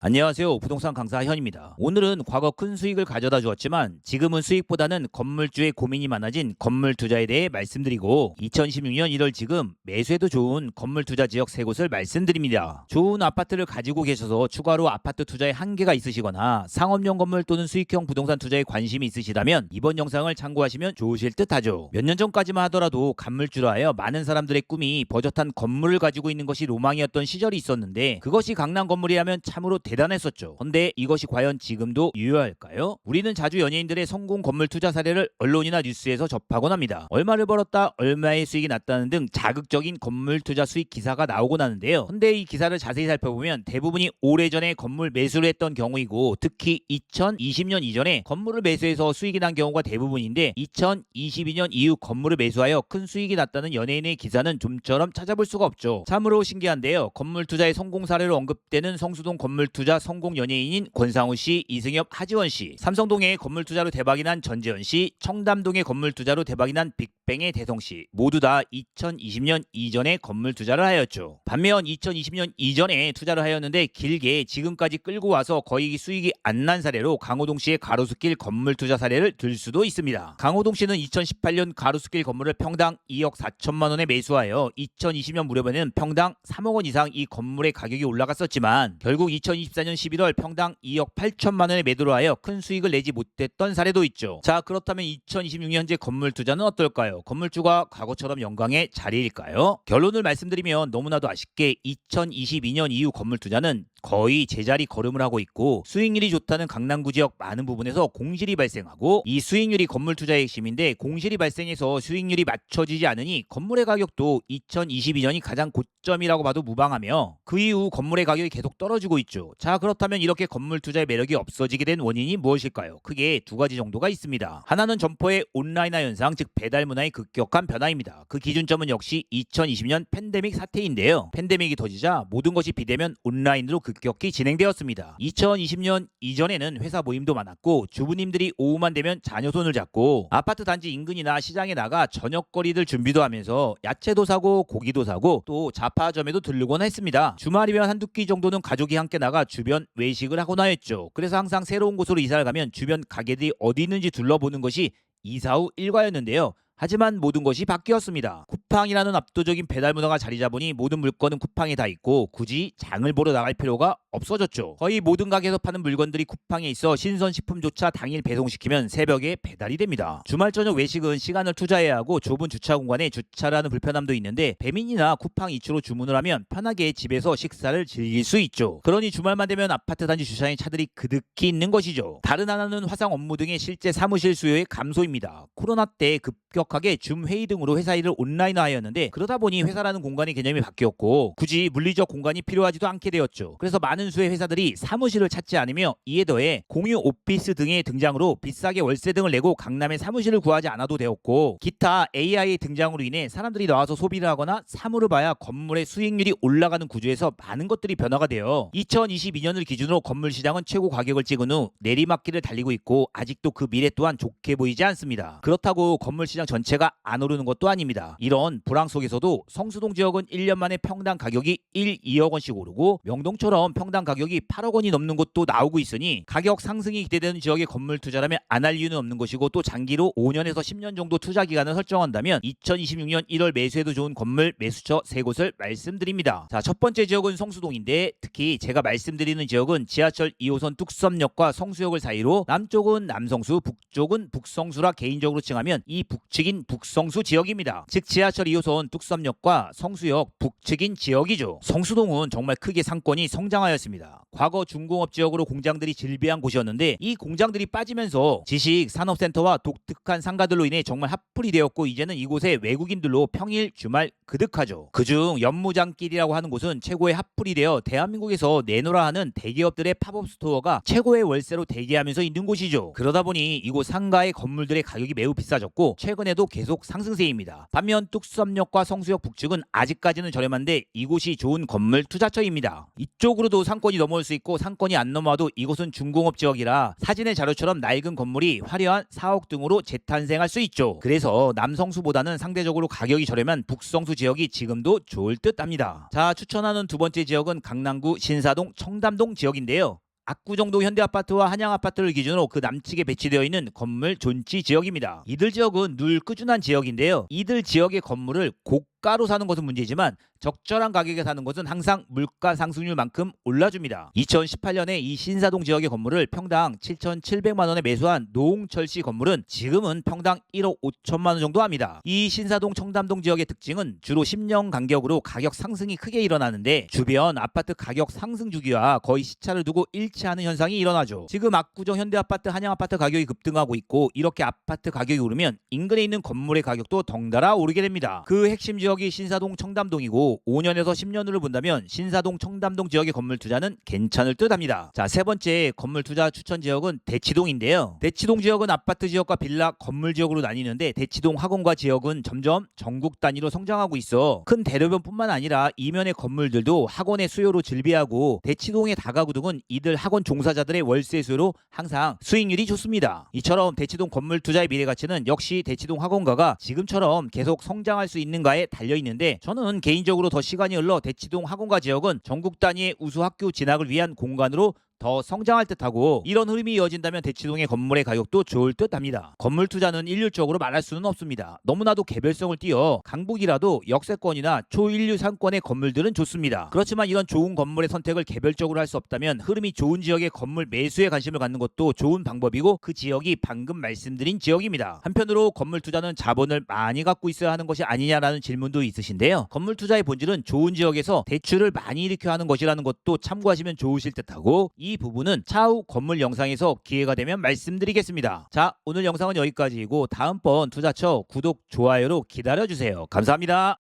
안녕하세요. 부동산 강사 현입니다. 오늘은 과거 큰 수익을 가져다 주었지만 지금은 수익보다는 건물주의 고민이 많아진 건물 투자에 대해 말씀드리고 2016년 1월 지금 매수해도 좋은 건물 투자 지역 3곳을 말씀드립니다. 좋은 아파트를 가지고 계셔서 추가로 아파트 투자에 한계가 있으시거나 상업용 건물 또는 수익형 부동산 투자에 관심이 있으시다면 이번 영상을 참고하시면 좋으실 듯하죠. 몇 년 전까지만 하더라도 건물주로 하여 많은 사람들의 꿈이 버젓한 건물을 가지고 있는 것이 로망이었던 시절이 있었는데 그것이 강남 건물이라면 참으로 대단했었죠. 그런데 이것이 과연 지금도 유효할까요? 우리는 자주 연예인들의 성공 건물 투자 사례를 언론이나 뉴스에서 접하곤 합니다. 얼마를 벌었다, 얼마의 수익이 났다는 등 자극적인 건물 투자 수익 기사가 나오곤 하는데요. 근데 이 기사를 자세히 살펴보면 대부분이 오래전에 건물 매수를 했던 경우이고 특히 2020년 이전에 건물을 매수해서 수익이 난 경우가 대부분인데 2022년 이후 건물을 매수하여 큰 수익이 났다는 연예인의 기사는 좀처럼 찾아볼 수가 없죠. 참으로 신기한데요. 건물 투자의 성공 사례로 언급되는 성수동 건물 투자 성공 연예인인 권상우 씨, 이승엽, 하지원 씨, 삼성동의 건물 투자로 대박이 난 전재현 씨, 청담동의 건물 투자로 대박이 난 빅뱅의 대성 씨 모두 다 2020년 이전에 건물 투자를 하였죠. 반면 2020년 이전에 투자를 하였는데 길게 지금까지 끌고 와서 거의 수익이 안 난 사례로 강호동 씨의 가로수길 건물 투자 사례를 들 수도 있습니다. 강호동 씨는 2018년 가로수길 건물을 평당 2억 4천만 원에 매수하여 2020년 무렵에는 평당 3억 원 이상 이 건물의 가격이 올라갔었지만 결국 2024년 11월 평당 2억 8천만 원에 매도를 하여 큰 수익을 내지 못했던 사례도 있죠. 자, 그렇다면 2026년 현재 건물 투자는 어떨까요? 건물주가 과거처럼 영광의 자리일까요? 결론을 말씀드리면 너무나도 아쉽게 2022년 이후 건물 투자는 거의 제자리 걸음을 하고 있고 수익률이 좋다는 강남구 지역 많은 부분에서 공실이 발생하고 이 수익률이 건물 투자의 핵심인데 공실이 발생해서 수익률이 맞춰지지 않으니 건물의 가격도 2022년이 가장 고점이라고 봐도 무방하며 그 이후 건물의 가격이 계속 떨어지고 있죠. 자, 그렇다면 이렇게 건물 투자의 매력이 없어지게 된 원인이 무엇일까요? 크게 두 가지 정도가 있습니다. 하나는 점포의 온라인화 현상, 즉 배달 문화의 급격한 변화입니다. 그 기준점은 역시 2020년 팬데믹 사태인데요. 팬데믹이 터지자 모든 것이 비대면 온라인으로 급격히 진행되었습니다. 2020년 이전에는 회사 모임도 많았고 주부님들이 오후만 되면 자녀 손을 잡고 아파트 단지 인근이나 시장에 나가 저녁거리들 준비도 하면서 야채도 사고 고기도 사고 또 잡화점에도 들르곤 했습니다. 주말이면 한두 끼 정도는 가족이 함께 나가 주변 외식을 하곤 하였죠. 그래서 항상 새로운 곳으로 이사를 가면 주변 가게들이 어디 있는지 둘러보는 것이 이사 후 일과였는데요. 하지만 모든 것이 바뀌었습니다. 쿠팡이라는 압도적인 배달 문화가 자리 잡으니 모든 물건은 쿠팡에 다 있고 굳이 장을 보러 나갈 필요가 없어졌죠. 거의 모든 가게에서 파는 물건들이 쿠팡에 있어 신선식품조차 당일 배송시키면 새벽에 배달이 됩니다. 주말 저녁 외식은 시간을 투자해야 하고 좁은 주차 공간에 주차를 하는 불편함도 있는데 배민이나 쿠팡 이츠로 주문을 하면 편하게 집에서 식사를 즐길 수 있죠. 그러니 주말만 되면 아파트 단지 주차장에 차들이 그득히 있는 것이죠. 다른 하나는 화상 업무 등의 실제 사무실 수요의 감소입니다. 코로나 때 급격하게 줌 회의 등으로 회사 일을 온라인화하였는데 그러다 보니 회사라는 공간의 개념이 바뀌었고 굳이 물리적 공간이 필요하지도 않게 되었죠. 그래서 많은 수의 회사들이 사무실을 찾지 않으며 이에 더해 공유 오피스 등의 등장으로 비싸게 월세 등을 내고 강남에 사무실을 구하지 않아도 되었고 기타 AI의 등장으로 인해 사람들이 나와서 소비를 하거나 사물을 봐야 건물의 수익률이 올라가는 구조에서 많은 것들이 변화가 되어 2022년을 기준으로 건물 시장은 최고 가격을 찍은 후 내리막길을 달리고 있고 아직도 그 미래 또한 좋게 보이지 않습니다. 그렇다고 건물 시장 전체가 안 오르는 것도 아닙니다. 이런 불황 속에서도 성수동 지역은 1년 만에 평당 가격이 1, 2억 원씩 오르고 명동처럼 평당 가격이 8억 원이 넘는 곳도 나오고 있으니 가격 상승이 기대되는 지역의 건물 투자라면 안 할 이유는 없는 것이고 또 장기로 5년에서 10년 정도 투자 기간을 설정한다면 2026년 1월 매수해도 좋은 건물 매수처 3곳을 말씀드립니다. 자, 첫 번째 지역은 성수동인데 특히 제가 말씀드리는 지역은 지하철 2호선 뚝섬역과 성수역을 사이로 남쪽은 남성수, 북쪽은 북성수라 개인적으로 칭하면 이 북측인 북성수 지역입니다. 즉 지하철 2호선 뚝섬역과 성수역 북측인 지역이죠. 성수동은 정말 크게 상권이 성장하였습니다. 과거 중공업 지역으로 공장들이 질비한 곳이었는데 이 공장들이 빠지면서 지식 산업센터와 독특한 상가들로 인해 정말 핫플이 되었고 이제는 이곳에 외국인들로 평일 주말 그득하죠. 그중 연무장길이라고 하는 곳은 최고의 핫플이 되어 대한민국에서 내놓으라 하는 대기업들의 팝업 스토어가 최고의 월세로 대기하면서 있는 곳이죠. 그러다 보니 이곳 상가의 건물들의 가격이 매우 비싸졌고 최근에 이번에도 계속 상승세입니다. 반면 뚝섬역과 성수역 북측은 아직까지는 저렴한데 이곳이 좋은 건물 투자처입니다. 이쪽으로도 상권이 넘어올 수 있고 상권이 안 넘어와도 이곳은 중공업 지역이라 사진의 자료처럼 낡은 건물이 화려한 사옥 등으로 재탄생할 수 있죠. 그래서 남성수보다는 상대적으로 가격이 저렴한 북성수 지역이 지금도 좋을 듯합니다. 자, 추천하는 두 번째 지역은 강남구 신사동 청담동 지역인데요. 압구정동 현대아파트와 한양아파트를 기준으로 그 남측에 배치되어 있는 건물 존치 지역입니다. 이들 지역은 늘 꾸준한 지역인데요. 이들 지역의 건물을 고가로 사는 것은 문제지만 적절한 가격에 사는 것은 항상 물가 상승률만큼 올라줍니다. 2018년에 이 신사동 지역의 건물을 평당 7,700만 원에 매수한 노홍철씨 건물은 지금은 평당 1억 5천만 원 정도 합니다. 이 신사동 청담동 지역의 특징은 주로 10년 간격으로 가격 상승이 크게 일어나는데 주변 아파트 가격 상승 주기와 거의 시차를 두고 일치하는 현상이 일어나죠. 지금 압구정 현대아파트, 한양아파트 가격이 급등하고 있고 이렇게 아파트 가격이 오르면 인근에 있는 건물의 가격도 덩달아 오르게 됩니다. 그 핵심 지역이 신사동 청담동이고 5년에서 10년으로 본다면 신사동 청담동 지역의 건물 투자는 괜찮을 듯합니다. 자, 세 번째 건물 투자 추천 지역은 대치동인데요. 대치동 지역은 아파트 지역과 빌라 건물 지역으로 나뉘는데 대치동 학원가 지역은 점점 전국 단위로 성장하고 있어 큰 대로변뿐만 아니라 이면의 건물들도 학원의 수요로 즐비하고 대치동의 다가구 등은 이들 학원 종사자들의 월세 수요로 항상 수익률이 좋습니다. 이처럼 대치동 건물 투자의 미래 가치는 역시 대치동 학원가가 지금처럼 계속 성장할 수 있는가에 달려 있는데 저는 개인적으로 더 시간이 흘러 대치동 학원가 지역은 전국 단위의 우수 학교 진학을 위한 공간으로 더 성장할 듯하고 이런 흐름이 이어진다면 대치동의 건물의 가격도 좋을 듯합니다. 건물 투자는 일률적으로 말할 수는 없습니다. 너무나도 개별성을 띄어 강북이라도 역세권이나 초일류 상권의 건물들은 좋습니다. 그렇지만 이런 좋은 건물의 선택을 개별적으로 할 수 없다면 흐름이 좋은 지역의 건물 매수에 관심을 갖는 것도 좋은 방법이고 그 지역이 방금 말씀드린 지역입니다. 한편으로 건물 투자는 자본을 많이 갖고 있어야 하는 것이 아니냐라는 질문도 있으신데요. 건물 투자의 본질은 좋은 지역에서 대출을 많이 일으켜 하는 것이라는 것도 참고하시면 좋으실 듯하고 이 부분은 차후 건물 영상에서 기회가 되면 말씀드리겠습니다. 자, 오늘 영상은 여기까지이고 다음번 투자처 구독, 좋아요로 기다려주세요. 감사합니다.